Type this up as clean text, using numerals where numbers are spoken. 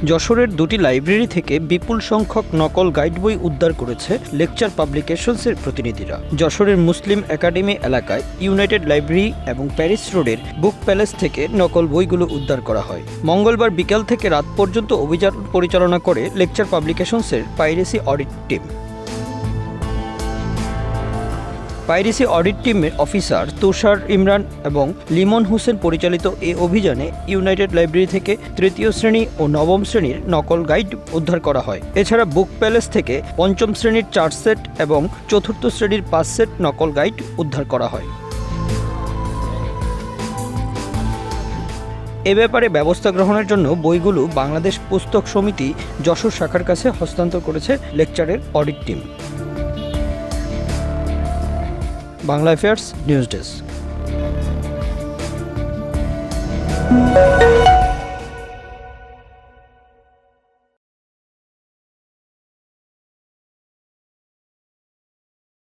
যশোরের দুটি লাইব্রেরি থেকে বিপুল সংখ্যক নকল গাইড বই উদ্ধার করেছে লেকচার পাবলিকেশনসের প্রতিনিধিরা। যশোরের মুসলিম একাডেমি এলাকায় ইউনাইটেড লাইব্রেরি এবং প্যারিস রোডের বুক প্যালেস থেকে নকল বইগুলো উদ্ধার করা হয়। মঙ্গলবার বিকেল থেকে রাত পর্যন্ত অভিযান পরিচালনা করে লেকচার পাবলিকেশনসের piracy audit team. Piracy audit টিমের অফিসার তুষার ইমরান এবং লিমন হোসেন পরিচালিত এই অভিযানে ইউনাইটেড লাইব্রেরি থেকে তৃতীয় শ্রেণী ও নবম শ্রেণীর নকল গাইড উদ্ধার করা হয়। এছাড়া বুক প্যালেস থেকে পঞ্চম শ্রেণীর 4 সেট এবং চতুর্থ শ্রেণীর 5 সেট নকল গাইড উদ্ধার করা হয়। এ ব্যাপারে ব্যবস্থা গ্রহণের জন্য বইগুলো বাংলাদেশ পুস্তক সমিতি যশোর শাখার কাছে হস্তান্তর করেছে লেকচারের audit team. Bangla affairs news desk.